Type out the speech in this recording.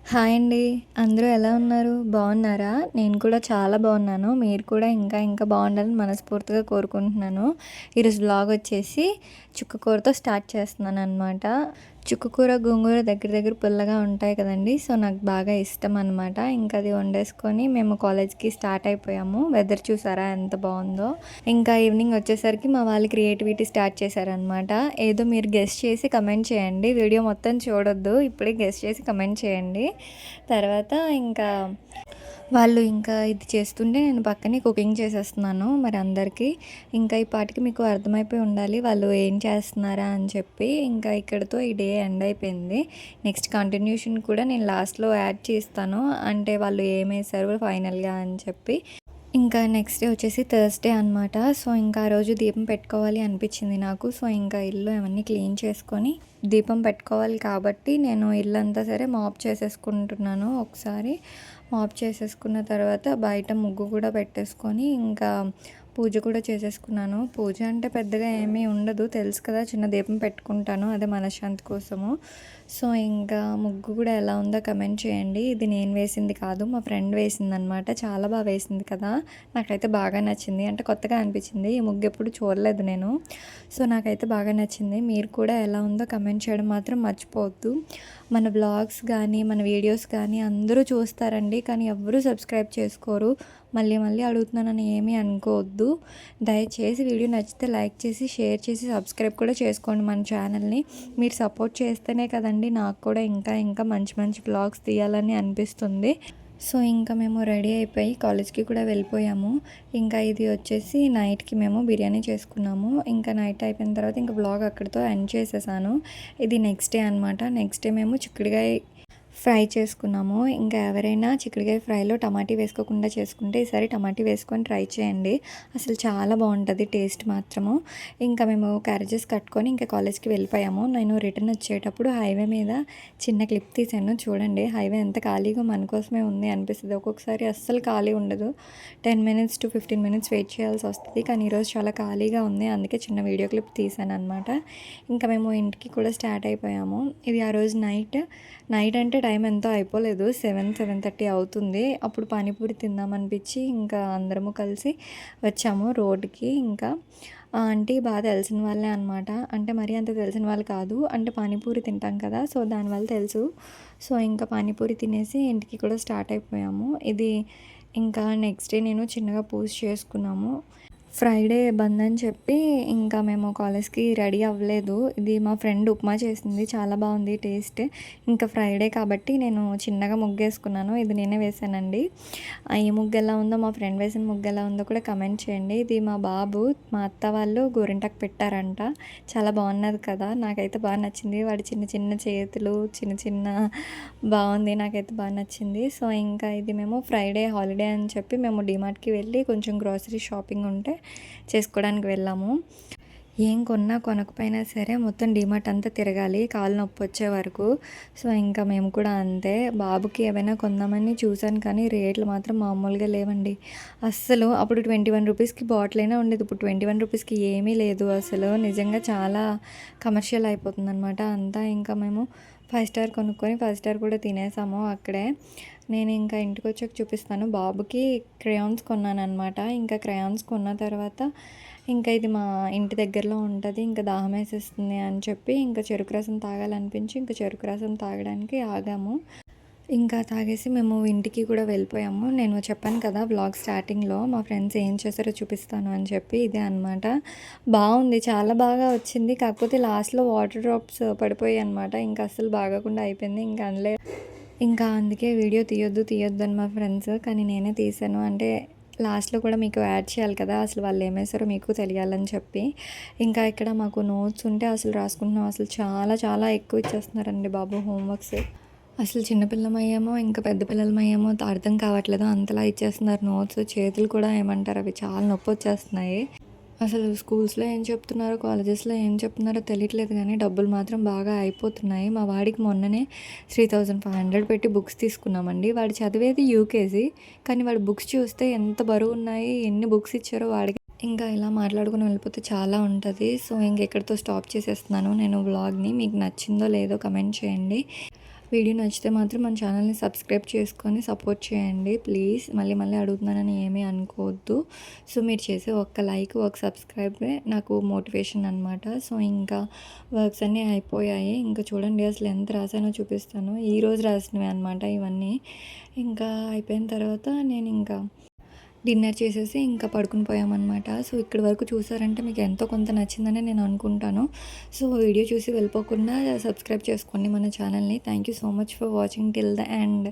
Hi అండి. అందరూ ఎలా ఉన్నారు? బాగున్నారా? నేను కూడా చాలా బాగున్నాను. మీరు కూడా ఇంకా ఇంకా బాగుండాలని మనస్ఫూర్తిగా కోరుకుంటున్నాను. ఈరోజు వ్లాగ్ వచ్చేసి చుక్క కూరతో స్టార్ట్ చేస్తున్నాననమాట. చుక్క కూర, గోంగూర దగ్గర దగ్గర పుల్లగా ఉంటాయి కదండీ! సో, నాకు బాగా ఇష్టం అనమాట. ఇంకా అది వండేసుకొని మేము కాలేజ్‌కి స్టార్ట్ అయిపోయాము. వెదర్ చూసారా ఎంత బాగుందో! ఇంకా ఈవినింగ్ వచ్చేసరికి మా వాళ్ళు క్రియేటివిటీ స్టార్ట్ చేశారనమాట. ఏదో మీరు గెస్ చేసి కమెంట్ చేయండి. వీడియో మొత్తం చూడొద్దు. ఇప్పుడే గెస్ చేసి కమెంట్ చేయండి. తర్వాత ఇంకా వాళ్ళు ఇంకా ఇది చేస్తుంటే నేను పక్కనే కుకింగ్ చేసేస్తున్నాను మరి అందరికీ. ఇంకా ఈ పాటికి మీకు అర్థమైపోయి ఉండాలి వాళ్ళు ఏం చేస్తున్నారా అని చెప్పి. ఇంకా ఇక్కడితో ఈ డే ఎండ్ అయిపోయింది. నెక్స్ట్ కంటిన్యూషన్ కూడా నేను లాస్ట్లో యాడ్ చేస్తాను. అంటే వాళ్ళు ఏమేశారు ఫైనల్గా అని చెప్పి. ఇంకా నెక్స్ట్ డే వచ్చేసి థర్స్‌డే అనమాట. సో, ఇంకా ఆ రోజు దీపం పెట్టుకోవాలి అనిపించింది నాకు. సో, ఇంకా ఇల్లు అవన్నీ క్లీన్ చేసుకొని దీపం పెట్టుకోవాలి కాబట్టి నేను ఇల్లంతా సరే మాప్ చేసేసుకుంటున్నాను ఒకసారి. మాప్ చేసేసుకున్న తర్వాత బయట ముగ్గు కూడా పెట్టేసుకొని ఇంకా పూజ కూడా చేసేసుకున్నాను. పూజ అంటే పెద్దగా ఏమీ ఉండదు తెలుసు కదా! చిన్న దీపం పెట్టుకుంటాను అదే మనశ్శాంతి కోసము. సో, ఇంకా ముగ్గు కూడా ఎలా ఉందో కమెంట్ చేయండి. ఇది నేను వేసింది కాదు మా ఫ్రెండ్ వేసిందనమాట. చాలా బాగా వేసింది కదా! నాకైతే బాగా నచ్చింది. అంటే కొత్తగా అనిపించింది. ఈ ముగ్గు ఎప్పుడు చూడలేదు నేను. సో, నాకైతే బాగా నచ్చింది. మీరు కూడా ఎలా ఉందో కమెంట్ చేయడం మాత్రం మర్చిపోవద్దు. మన వ్లాగ్స్ కానీ మన వీడియోస్ కానీ అందరూ చూస్తారండి. కానీ ఎవ్వరూ సబ్స్క్రైబ్ చేసుకోరు. మళ్ళీ మళ్ళీ అడుగుతున్నానని ఏమీ అనుకోవద్దు. దయచేసి వీడియో నచ్చితే లైక్ చేసి షేర్ చేసి సబ్స్క్రైబ్ కూడా చేసుకోండి మన ఛానల్ని. మీరు సపోర్ట్ చేస్తేనే కదండి నాకు కూడా ఇంకా ఇంకా మంచి మంచి వ్లాగ్స్ తీయాలని అనిపిస్తుంది. సో, ఇంకా మేము రెడీ అయిపోయి కాలేజ్‌కి కూడా వెళ్ళిపోయాము. ఇంకా ఇది వచ్చేసి నైట్‌కి మేము బిర్యానీ చేసుకున్నాము. ఇంకా నైట్ అయిపోయిన తర్వాత ఇంకా వ్లాగ్ అక్కడితో ఎండ్ చేసేసాను. ఇది నెక్స్ట్ డే అనమాట. నెక్స్ట్ డే మేము చిక్కుడుగాయ ఫ్రై చేసుకున్నాము. ఇంకా ఎవరైనా చిక్కుడుగాయ ఫ్రైలో టమాటీ వేసుకోకుండా చేసుకుంటే ఈసారి టమాటీ వేసుకొని ట్రై చేయండి. అసలు చాలా బాగుంటుంది టేస్ట్ మాత్రము. ఇంకా మేము క్యారేజెస్ కట్టుకొని ఇంకా కాలేజ్‌కి వెళ్ళిపోయాము. నేను రిటర్న్ వచ్చేటప్పుడు హైవే మీద చిన్న క్లిప్ తీశాను చూడండి. హైవే ఎంత ఖాళీగా మన కోసమే ఉంది అనిపిస్తుంది. ఒక్కొక్కసారి అస్సలు ఖాళీ ఉండదు. 10 మినిట్స్ టు 15 మినిట్స్ వెయిట్ చేయాల్సి వస్తుంది. కానీ ఈరోజు చాలా ఖాళీగా ఉంది. అందుకే చిన్న వీడియో క్లిప్ తీశాను అనమాట. ఇంకా మేము ఇంటికి కూడా స్టార్ట్ అయిపోయాము. ఇది ఆ రోజు నైట్ అంటే టైం ఎంతో అయిపోలేదు 7:30 అవుతుంది. అప్పుడు పానీపూరి తిందామనిపించి ఇంకా అందరము కలిసి వచ్చాము రోడ్డుకి. ఇంకా ఆంటీ బాగా తెలిసిన వాళ్ళే అనమాట. అంటే మరీ అంత తెలిసిన వాళ్ళు కాదు. అంటే పానీపూరి తింటాం కదా! సో, దానివల్ల తెలుసు. సో, ఇంకా పానీపూరి తినేసి ఇంటికి కూడా స్టార్ట్ అయిపోయాము. ఇది ఇంకా నెక్స్ట్ డే నేను చిన్నగా పూజ చేసుకున్నాము. ఫ్రైడే బంద్ అని చెప్పి ఇంకా మేము కాలేజ్‌కి రెడీ అవ్వలేదు. ఇది మా ఫ్రెండ్ ఉప్మా చేసింది. చాలా బాగుంది టేస్ట్. ఇంకా ఫ్రైడే కాబట్టి నేను చిన్నగా ముగ్గేసుకున్నాను. ఇది నేనే వేశానండి. ఈ ముగ్గు ఎలా ఉందో మా ఫ్రెండ్ వేసిన ముగ్గు ఎలా ఉందో కూడా కమెంట్ చేయండి. ఇది మా బాబు మా అత్త వాళ్ళు గోరింటాకు పెట్టారంట. చాలా బాగున్నది కదా! నాకైతే బాగా నచ్చింది. వాడి చిన్న చిన్న చేతులు చిన్న చిన్న బాగుంది. నాకైతే బాగా నచ్చింది. సో, ఇంకా ఇది మేము ఫ్రైడే హాలిడే అని చెప్పి మేము డీమార్ట్‌కి వెళ్ళి కొంచెం గ్రోసరీ షాపింగ్ ఉంటే చేసుకోవడానికి వెళ్ళాము. ఏం కొన్నా కొనకపోయినా సరే మొత్తం డీమార్ట్ అంతా తిరగాలి కాళ్ళు నొప్పి వచ్చే వరకు. సో, ఇంకా మేము కూడా అంతే. బాబుకి ఏమైనా కొందామని చూసాను కానీ రేట్లు మాత్రం మామూలుగా లేవండి. అస్సలు అప్పుడు 21 రూపీస్కి బాటిల్ అయినా ఉండేది. ఇప్పుడు 21 రూపీస్కి ఏమీ లేదు అసలు. నిజంగా చాలా కమర్షియల్ అయిపోతుందనమాట అంతా. ఇంకా మేము 5 స్టార్ కొనుక్కొని 5 స్టార్ కూడా తినేసాము అక్కడే. నేను ఇంకా ఇంటికి వచ్చాక చూపిస్తాను. బాబుకి క్రేయాన్స్ కొన్నానమాట. ఇంకా క్రేయాన్స్ కొన్న తర్వాత ఇంకా ఇది మా ఇంటి దగ్గరలో ఉంటుంది. ఇంకా దాహం వేసేస్తుంది అని చెప్పి ఇంకా చెరుకు రసం తాగాలనిపించి ఇంకా చెరుకు రసం తాగడానికి ఆగాము. ఇంకా తాగేసి మేము ఇంటికి కూడా వెళ్ళిపోయాము. నేను చెప్పాను కదా వ్లాగ్ స్టార్టింగ్‌లో మా ఫ్రెండ్స్ ఏం చేశారో చూపిస్తాను అని చెప్పి ఇదే అనమాట. బాగుంది చాలా బాగా వచ్చింది. కాకపోతే లాస్ట్‌లో వాటర్ డ్రాప్స్ పడిపోయాయి అనమాట. ఇంకా అస్సలు బాగోకుండా అయిపోయింది. ఇంకా అనలే ఇంకా అందుకే వీడియో తీయొద్దు అని మా ఫ్రెండ్స్ కానీ నేనే తీశాను. అంటే లాస్ట్‌లో కూడా మీకు యాడ్ చేయాలి కదా! అసలు వాళ్ళు ఏమేశారో మీకు తెలియాలని చెప్పి. ఇంకా ఇక్కడ మాకు నోట్స్ ఉంటే అసలు రాసుకుంటున్నాం. అసలు చాలా చాలా ఎక్కువ ఇచ్చేస్తున్నారండి బాబు హోంవర్క్స్. అసలు చిన్న పిల్లమయ్యామో ఇంకా పెద్ద పిల్లలమయ్యామో అర్థం కావట్లేదు. అంతలా ఇచ్చేస్తున్నారు నోట్స్. చేతులు కూడా ఏమంటారు అవి చాలా నొప్పొచ్చేస్తున్నాయి. అసలు స్కూల్స్‌లో ఏం చెప్తున్నారో, కాలేజెస్‌లో ఏం చెప్తున్నారో తెలియట్లేదు గానీ, డబ్బులు మాత్రం బాగా అయిపోతున్నాయి. మా వాడికి మొన్ననే 3500 పెట్టి బుక్స్ తీసుకున్నామండి. వాడు చదివేది యూకేజీ. కానీ వాడు బుక్స్ చూస్తే ఎంత బరువున్నాయి, ఎన్ని బుక్స్ ఇచ్చారో వాడికి. ఇంకా ఇలా మాట్లాడుకొని వెళ్ళిపోతే చాలా ఉంటది. సో, ఇంక ఇక్కడితో స్టాప్ చేసేస్తున్నాను నేను వ్లాగ్‌ని. మీకు నచ్చిందో లేదో కమెంట్ చేయండి. వీడియో నచ్చితే మాత్రం మన ఛానల్ని సబ్స్క్రైబ్ చేసుకొని సపోర్ట్ చేయండి ప్లీజ్. మళ్ళీ మళ్ళీ అడుగుతున్నానని ఏమీ అనుకోవద్దు. సో మీరు చేసే ఒక్క లైక్, ఒక సబ్స్క్రైబే నాకు మోటివేషన్ అనమాట. సో ఇంకా వర్క్స్ అన్నీ అయిపోయాయి. ఇంకా చూడండి అసలు ఎంత రాసానో చూపిస్తాను. ఈరోజు రాసినవి అనమాట ఇవన్నీ. ఇంకా అయిపోయిన తర్వాత నేను ఇంకా డిన్నర్ చేసేసి ఇంకా పడుకుని పోయామన్నమాట. సో ఇక్కడి వరకు చూసారంటే మీకు ఎంతో కొంత నచ్చిందని నేను అనుకుంటాను. సో వీడియో చూసి వెళ్ళిపోకుండా సబ్స్క్రైబ్ చేసుకోండి మన ఛానల్ని. Thank you so much for watching till the end.